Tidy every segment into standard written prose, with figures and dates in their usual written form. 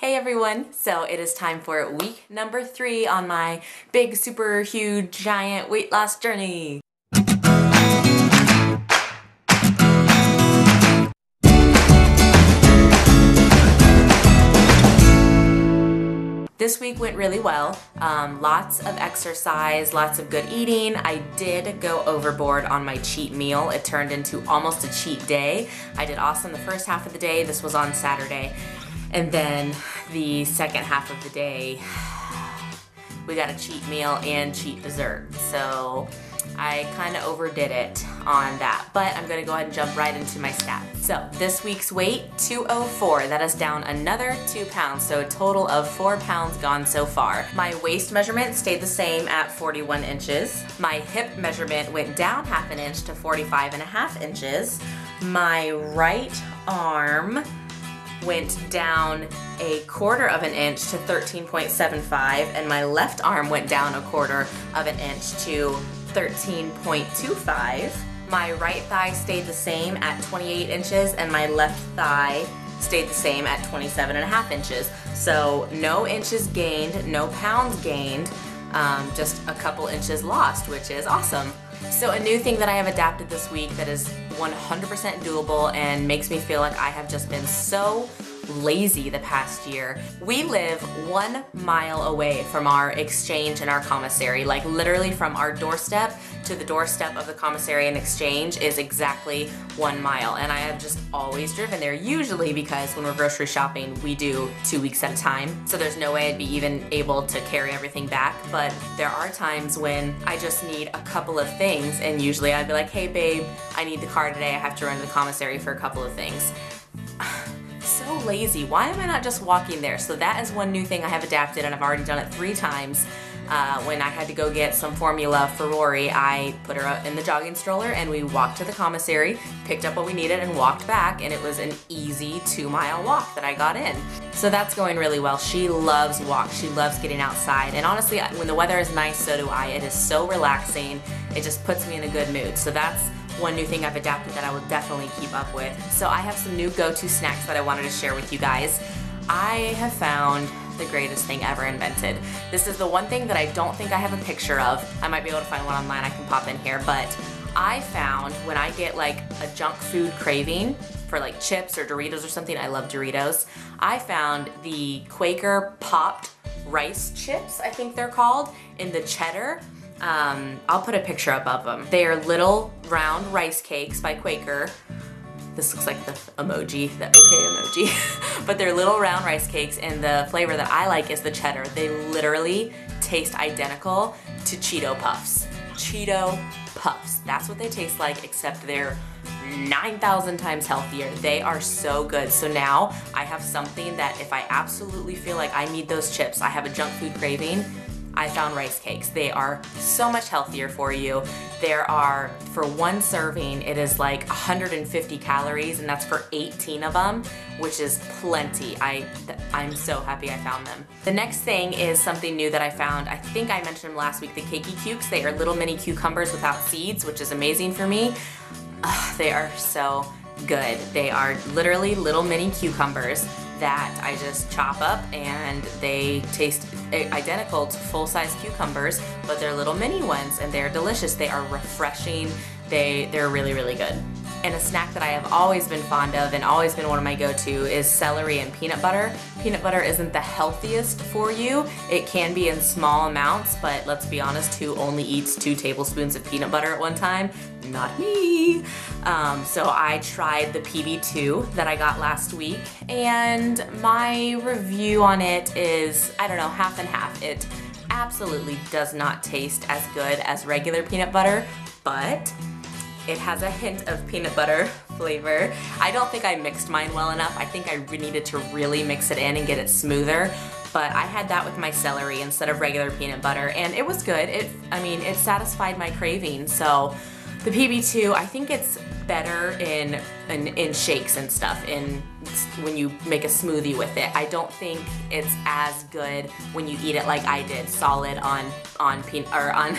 Hey everyone, so it is time for week number 3 on my big, super huge, giant weight loss journey. This week went really well. Lots of exercise, lots of good eating. I did go overboard on my cheat meal. It turned into almost a cheat day. I did awesome the first half of the day. This was on Saturday. And then the second half of the day, we got a cheat meal and cheat dessert. So I kind of overdid it on that, but I'm gonna go ahead and jump right into my stats. So this week's weight, 204. That is down another 2 pounds, so a total of 4 pounds gone so far. My waist measurement stayed the same at 41 inches. My hip measurement went down half an inch to 45.5 inches. My right arm went down a quarter of an inch to 13.75, and my left arm went down a quarter of an inch to 13.25. My right thigh stayed the same at 28 inches, and my left thigh stayed the same at 27.5 inches. So no inches gained, no pounds gained, just a couple inches lost, which is awesome. So a new thing that I have adapted this week that is 100% doable and makes me feel like I have just been so lazy the past year. We live 1 mile away from our exchange and our commissary. Like literally from our doorstep to the doorstep of the commissary and exchange is exactly 1 mile. And I have just always driven there, usually because when we're grocery shopping, we do 2 weeks at a time. So there's no way I'd be even able to carry everything back. But there are times when I just need a couple of things, and usually I'd be like, hey babe, I need the car today. I have to run to the commissary for a couple of things. So lazy. Why am I not just walking there? So that is one new thing I have adapted, and I've already done it 3 times. When I had to go get some formula for Rory, I put her in the jogging stroller and we walked to the commissary, picked up what we needed and walked back, and it was an easy 2-mile walk that I got in. So that's going really well. She loves walks. She loves getting outside, and honestly, when the weather is nice, so do I. It is so relaxing. It just puts me in a good mood. So that's one new thing I've adapted that I will definitely keep up with. So I have some new go-to snacks that I wanted to share with you guys. I have found the greatest thing ever invented. This is the one thing that I don't think I have a picture of. I might be able to find one online I can pop in here, but I found when I get like a junk food craving for like chips or Doritos or something, I love Doritos, I found the Quaker popped rice chips, I think they're called, in the cheddar. I'll put a picture up of them. They are little round rice cakes by Quaker. This looks like the emoji, the okay emoji. But they're little round rice cakes, and the flavor that I like is the cheddar. They literally taste identical to Cheeto Puffs. Cheeto Puffs. That's what they taste like, except they're 9,000 times healthier. They are so good. So now I have something that if I absolutely feel like I need those chips, I have a junk food craving, I found rice cakes. They are so much healthier for you. There are, for one serving, it is like 150 calories, and that's for 18 of them, which is plenty. I'm so happy I found them. The next thing is something new that I found. I think I mentioned them last week, the Keiki Cukes. They are little mini cucumbers without seeds, which is amazing for me. They are so good. They are literally little mini cucumbers that I just chop up, and they taste identical to full-size cucumbers, but they're little mini ones, and they're delicious. They are refreshing. They're really, really good. And a snack that I have always been fond of and always been one of my go-to is celery and peanut butter. Peanut butter isn't the healthiest for you. It can be in small amounts, but let's be honest, who only eats 2 tablespoons of peanut butter at one time? Not me. So I tried the PB2 that I got last week, and my review on it is, I don't know, half and half. It absolutely does not taste as good as regular peanut butter, but it has a hint of peanut butter flavor. I don't think I mixed mine well enough. I think I needed to really mix it in and get it smoother. But I had that with my celery instead of regular peanut butter, and it was good. It satisfied my craving. So the PB2, I think it's better in shakes and stuff, in make a smoothie with it. I don't think it's as good when you eat it like I did, solid on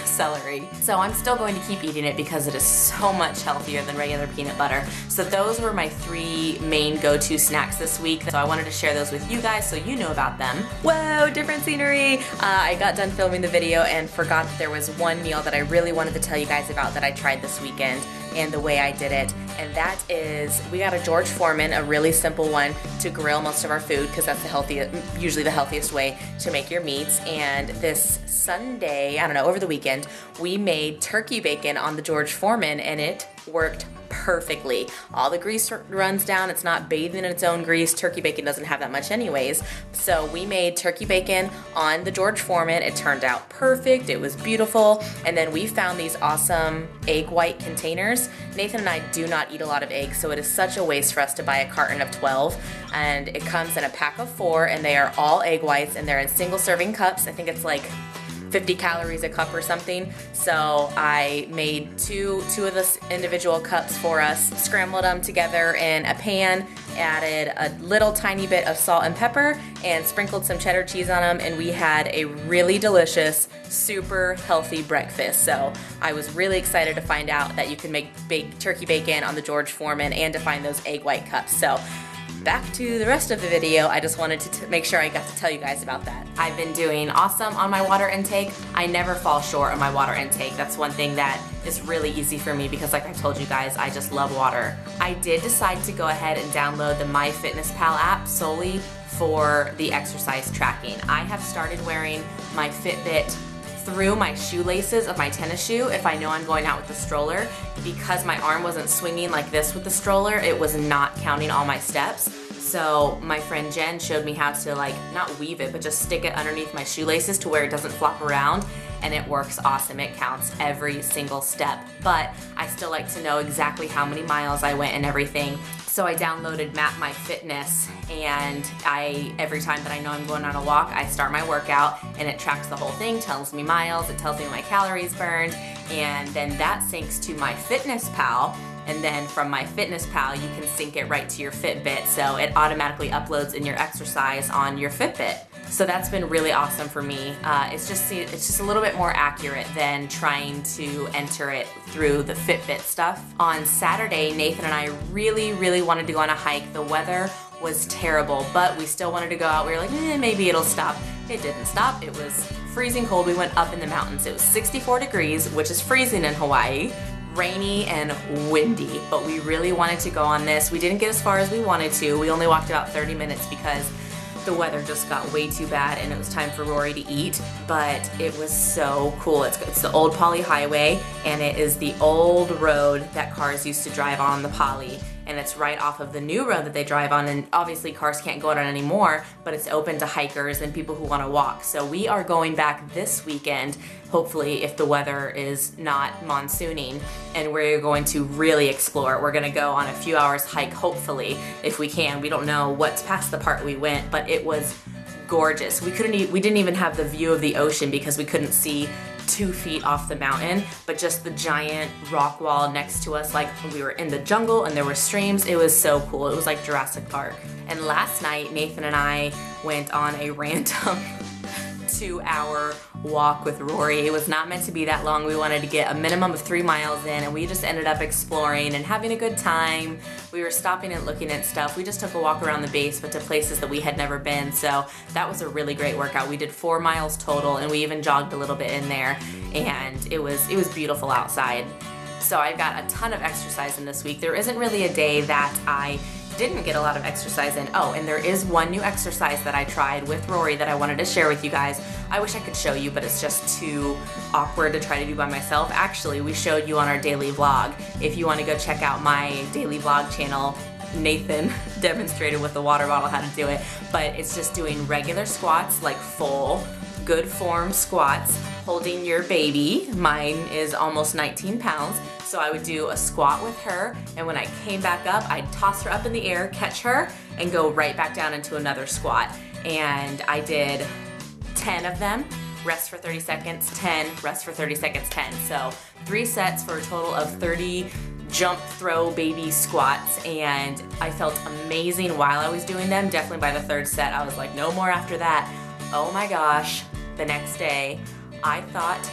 celery. So I'm still going to keep eating it because it is so much healthier than regular peanut butter. So those were my 3 main go-to snacks this week. So I wanted to share those with you guys so you know about them. Whoa, different scenery! I got done filming the video and forgot that there was one meal that I really wanted to tell you guys about that I tried this weekend and the way I did it. And that is, we got a George Foreman, a really simple one to grill most of our food because that's usually the healthiest way to make your meats. And this Sunday, I don't know, over the weekend, we made turkey bacon on the George Foreman and it worked perfectly. All the grease runs down, it's not bathed in its own grease. Turkey bacon doesn't have that much anyways. So we made turkey bacon on the George Foreman. It turned out perfect, it was beautiful. And then we found these awesome egg white containers. Nathan and I do not eat a lot of eggs, so it is such a waste for us to buy a carton of 12. And it comes in a pack of 4 and they are all egg whites and they're in single serving cups. I think it's like 50 calories a cup or something. So I made two of the individual cups for us, scrambled them together in a pan, added a little tiny bit of salt and pepper, and sprinkled some cheddar cheese on them, and we had a really delicious, super healthy breakfast. So I was really excited to find out that you can make turkey bacon on the George Foreman and to find those egg white cups. So back to the rest of the video, I just wanted to make sure I got to tell you guys about that. I've been doing awesome on my water intake. I never fall short on my water intake. That's one thing that is really easy for me because like I told you guys, I just love water. I did decide to go ahead and download the MyFitnessPal app solely for the exercise tracking. I have started wearing my Fitbit through my shoelaces of my tennis shoe if I know I'm going out with the stroller. Because my arm wasn't swinging like this with the stroller, it was not counting all my steps. So my friend Jen showed me how to not weave it, but just stick it underneath my shoelaces to where it doesn't flop around, and it works awesome. It counts every single step, but I still like to know exactly how many miles I went and everything. So I downloaded Map My Fitness, and every time that I know I'm going on a walk, I start my workout and it tracks the whole thing, tells me miles, it tells me my calories burned, and then that syncs to MyFitnessPal. And then from MyFitnessPal, you can sync it right to your Fitbit, so it automatically uploads in your exercise on your Fitbit. So that's been really awesome for me. It's just a little bit more accurate than trying to enter it through the Fitbit stuff. On Saturday, Nathan and I really wanted to go on a hike. The weather was terrible, but we still wanted to go out. We were like, maybe it'll stop. It didn't stop. It was freezing cold. We went up in the mountains. It was 64 degrees, which is freezing in Hawaii. Rainy and windy, but we really wanted to go on this. We didn't get as far as we wanted to. We only walked about 30 minutes because the weather just got way too bad and it was time for Rory to eat, but it was so cool. It's the old Poly Highway, and it is the old road that cars used to drive on the Poly, and it's right off of the new road that they drive on, and obviously cars can't go on it anymore, but it's open to hikers and people who want to walk. So we are going back this weekend, hopefully, if the weather is not monsooning, and we're going to really explore. We're gonna go on a few hours hike, hopefully, if we can. We don't know what's past the part we went, but it was gorgeous. We didn't even have the view of the ocean because we couldn't see 2 feet off the mountain, but just the giant rock wall next to us, like we were in the jungle and there were streams. It was so cool. It was like Jurassic Park. And last night, Nathan and I went on a random 2-hour walk with Rory. It was not meant to be that long. We wanted to get a minimum of 3 miles in, and we just ended up exploring and having a good time. We were stopping and looking at stuff. We just took a walk around the base, but to places that we had never been, so that was a really great workout. We did 4 miles total, and we even jogged a little bit in there, and it was beautiful outside. So I've got a ton of exercise in this week. There isn't really a day that I didn't get a lot of exercise in. Oh, and there is one new exercise that I tried with Rory that I wanted to share with you guys. I wish I could show you, but it's just too awkward to try to do by myself. Actually, we showed you on our daily vlog. If you want to go check out my daily vlog channel, Nathan demonstrated with the water bottle how to do it, but it's just doing regular squats, like full, good form squats, holding your baby. Mine is almost 19 pounds. So I would do a squat with her, and when I came back up, I'd toss her up in the air, catch her, and go right back down into another squat. And I did 10 of them, rest for 30 seconds, 10, rest for 30 seconds, 10. So 3 sets for a total of 30 jump, throw, baby squats, and I felt amazing while I was doing them. Definitely by the third set, I was like, no more after that. Oh my gosh, the next day, I thought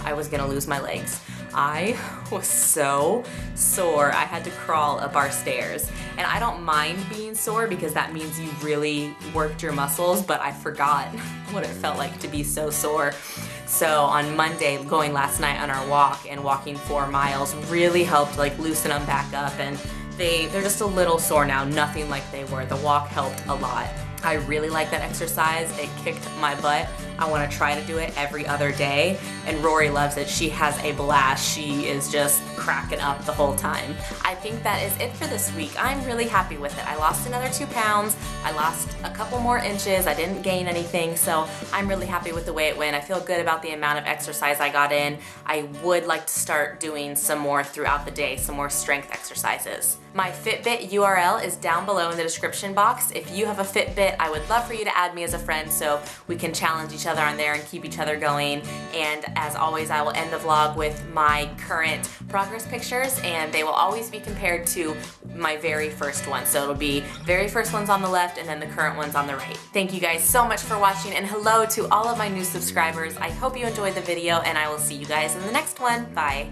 I was gonna lose my legs. I was so sore. I had to crawl up our stairs. And I don't mind being sore because that means you really worked your muscles, but I forgot what it felt like to be so sore. So on Monday, going last night on our walk and walking 4 miles really helped like loosen them back up, and they're just a little sore now, nothing like they were. The walk helped a lot. I really like that exercise. It kicked my butt. I want to try to do it every other day, and Rory loves it. She has a blast. She is just cracking up the whole time. I think that is it for this week. I'm really happy with it. I lost another 2 pounds. I lost a couple more inches. I didn't gain anything, so I'm really happy with the way it went. I feel good about the amount of exercise I got in. I would like to start doing some more throughout the day, some more strength exercises. My Fitbit URL is down below in the description box. If you have a Fitbit, I would love for you to add me as a friend so we can challenge each other on there and keep each other going. And as always, I will end the vlog with my current progress pictures, and they will always be compared to my very first one. So it'll be very first ones on the left and then the current ones on the right. Thank you guys so much for watching, and hello to all of my new subscribers. I hope you enjoyed the video, and I will see you guys in the next one. Bye.